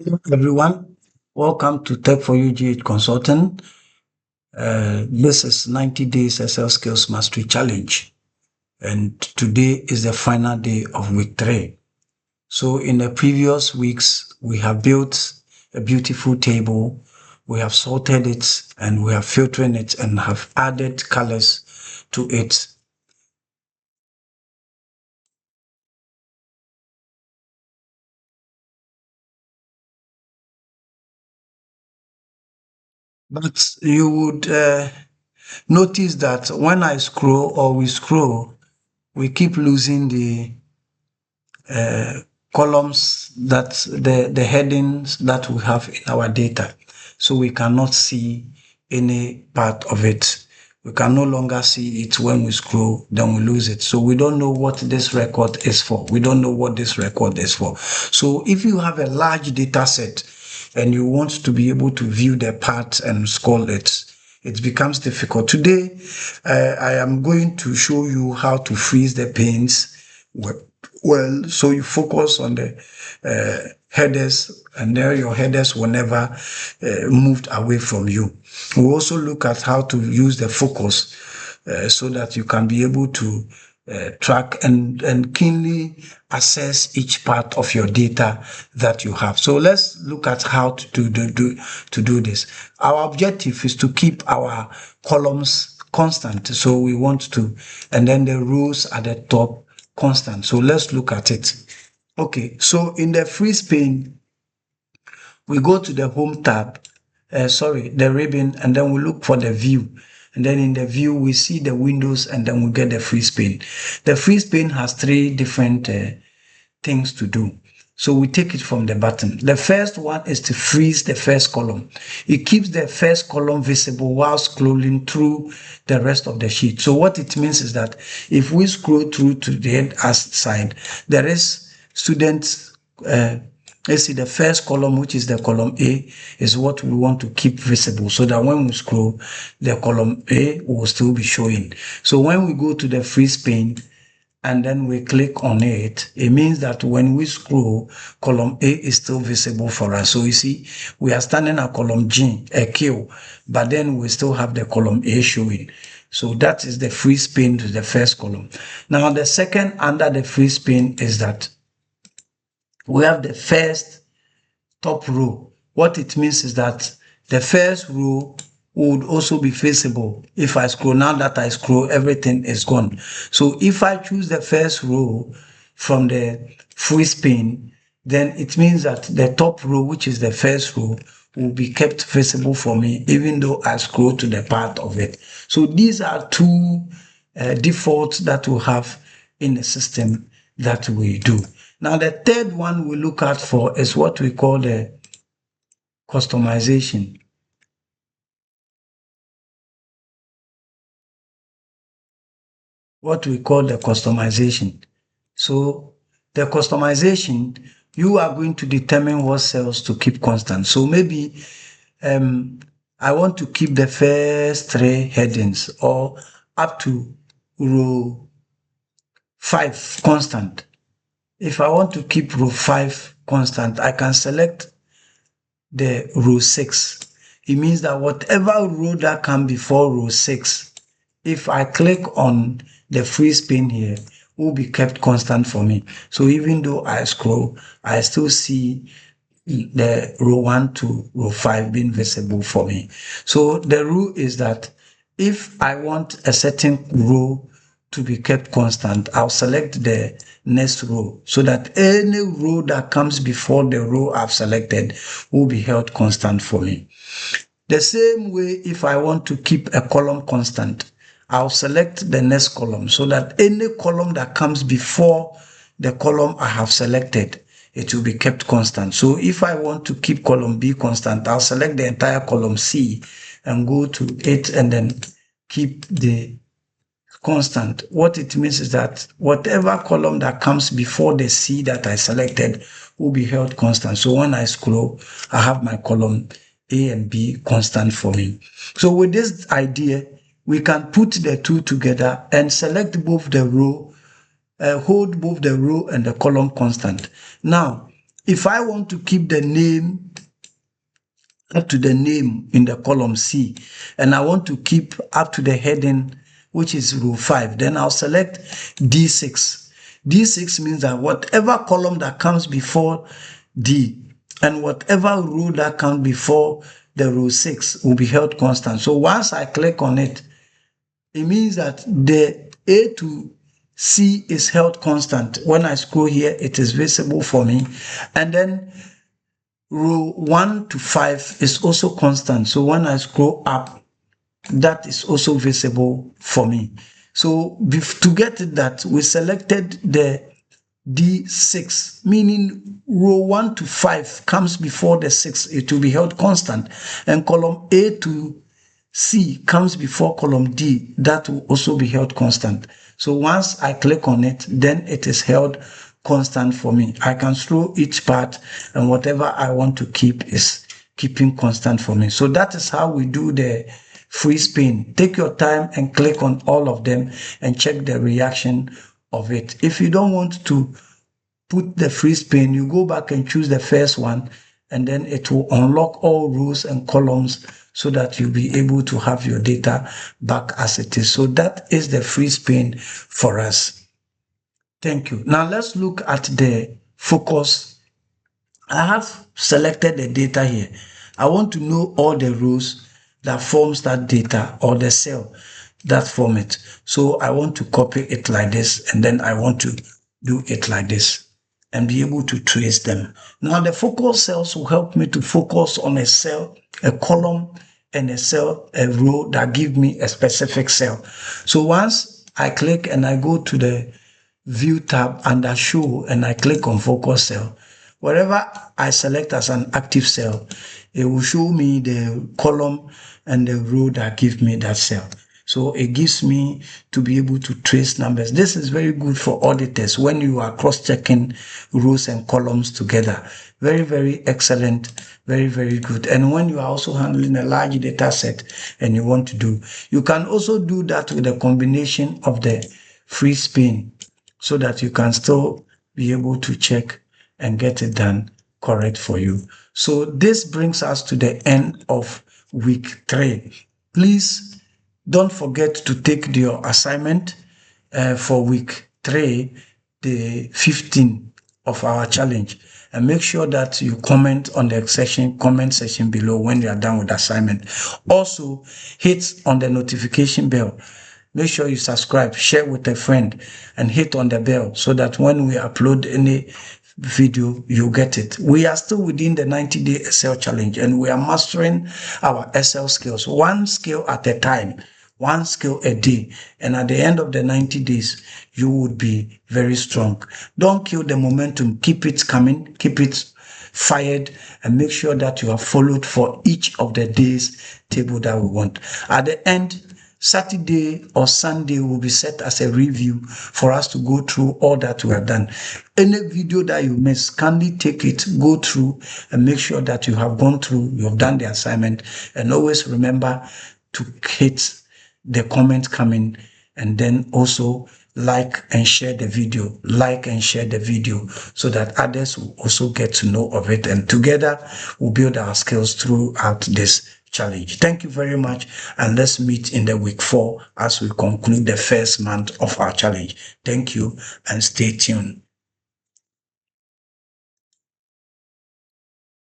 Hello, everyone. Welcome to Tech for You GH Consulting. This is 90 Days SL Skills Mastery Challenge. And today is the final day of week 3. So in the previous weeks, we have built a beautiful table. We have sorted it and we have filtered it and have added colors to it. But you would notice that when I scroll or we scroll, we keep losing the columns that the headings that we have in our data. So we cannot see any part of it. We can no longer see it when we scroll, then we lose it. So we don't know what this record is for. We don't know what this record is for. So if you have a large data set and you want to be able to view the parts and scroll it becomes difficult. Today, I am going to show you how to freeze the panes well, so you focus on the headers, and there your headers will never moved away from you. We also look at how to use the focus so that you can be able to track and keenly assess each part of your data that you have. So let's look at how to do this. Our objective is to keep our columns constant. So we want to, and then the rows at the top constant. So let's look at it. Okay, so in the freeze pane, we go to the home tab, the ribbon, and then we look for the view. And then in the view, we see the windows, and then we get the freeze pane. The freeze pane has 3 different things to do. So we take it from the bottom. The first one is to freeze the first column. It keeps the first column visible while scrolling through the rest of the sheet. So what it means is that if we scroll through to the end side, there is students, let's see, the first column, which is the column A, is what we want to keep visible so that when we scroll, the column A will still be showing. So when we go to the freeze pane, and then we click on it, it means that when we scroll, column A is still visible for us. So you see, we are standing at column G, a Q, but then we still have the column A showing. So that is the freeze pane to the first column. Now the second under the freeze pane is that we have the first top row. What it means is that the first row would also be visible. If I scroll, now that I scroll, everything is gone. So if I choose the first row from the freeze pane, then it means that the top row, which is the first row, will be kept visible for me, even though I scroll to the part of it. So these are 2 defaults that we have in the system that we do. Now, the third one we look at for is what we call the customization. What we call the customization. So the customization, you are going to determine what cells to keep constant. So maybe I want to keep the first 3 headings or up to row 5 constant. If I want to keep row 5 constant, I can select the row 6. It means that whatever row that comes before row 6, if I click on the freeze pane here, will be kept constant for me. So even though I scroll, I still see the row 1 to row 5 being visible for me. So the rule is that if I want a certain row to be kept constant, I'll select the next row so that any row that comes before the row I've selected will be held constant for me. The same way, if I want to keep a column constant, I'll select the next column so that any column that comes before the column I have selected, it will be kept constant. So if I want to keep column B constant, I'll select the entire column C and go to it and then keep the constant. What it means is that whatever column that comes before the C that I selected will be held constant. So when I scroll, I have my column A and B constant for me. So with this idea, we can put the 2 together and select both the row, hold both the row and the column constant. Now, If I want to keep the name up to the name in the column C, and I want to keep up to the heading, which is row 5, then I'll select D6. D6 means that whatever column that comes before D and whatever row that comes before the row 6 will be held constant. So once I click on it, it means that the A to C is held constant. When I scroll here, it is visible for me. And then row 1 to 5 is also constant. So when I scroll up, that is also visible for me. So to get that, we selected the D6, meaning row 1 to 5 comes before the 6, it will be held constant. And column A to C comes before column D, that will also be held constant. So once I click on it, then it is held constant for me. I can scroll each part, and whatever I want to keep is keeping constant for me. So that is how we do the freeze pane. Take your time and click on all of them and check the reaction of it. If you don't want to put the freeze pane, you go back and choose the first one, and then it will unlock all rows and columns so that you'll be able to have your data back as it is. So that is the freeze pane for us. Thank you. Now let's look at the focus. I have selected the data here. I want to know all the rows that forms that data or the cell that form it. So I want to copy it like this, and then I want to do it like this and be able to trace them. Now the focus cells will help me to focus on a cell, a column, and a cell, a row that give me a specific cell. So once I click and I go to the View tab under Show and I click on Focus Cell, wherever I select as an active cell, it will show me the column and the row that give me that cell. So it gives me to be able to trace numbers. This is very good for auditors when you are cross-checking rows and columns together. Very, very excellent. Very, very good. And when you are also handling a large data set and you want to do, you can also do that with a combination of the freeze pane, so that you can still be able to check and get it done correct for you. So this brings us to the end of week 3. Please don't forget to take your assignment for week 3, the 15th of our challenge. And make sure that you comment on the comment section below when you are done with the assignment. Also, hit on the notification bell. Make sure you subscribe, share with a friend, and hit on the bell so that when we upload any video, you get it. We are still within the 90-day Excel challenge, and we are mastering our Excel skills, one skill at a time, one skill a day. And at the end of the 90 days, you would be very strong. Don't kill the momentum. Keep it coming. Keep it fired, and make sure that you have followed for each of the days table that we want. At the end, Saturday or Sunday will be set as a review for us to go through all that we have done. Any video that you miss, kindly take it, go through, and make sure that you have gone through, you have done the assignment. And always remember to hit the comment coming, and then also like and share the video. Like and share the video so that others will also get to know of it. And together we'll build our skills throughout this challenge. Thank you very much, and let's meet in the week 4 as we conclude the first month of our challenge. Thank you, and stay tuned.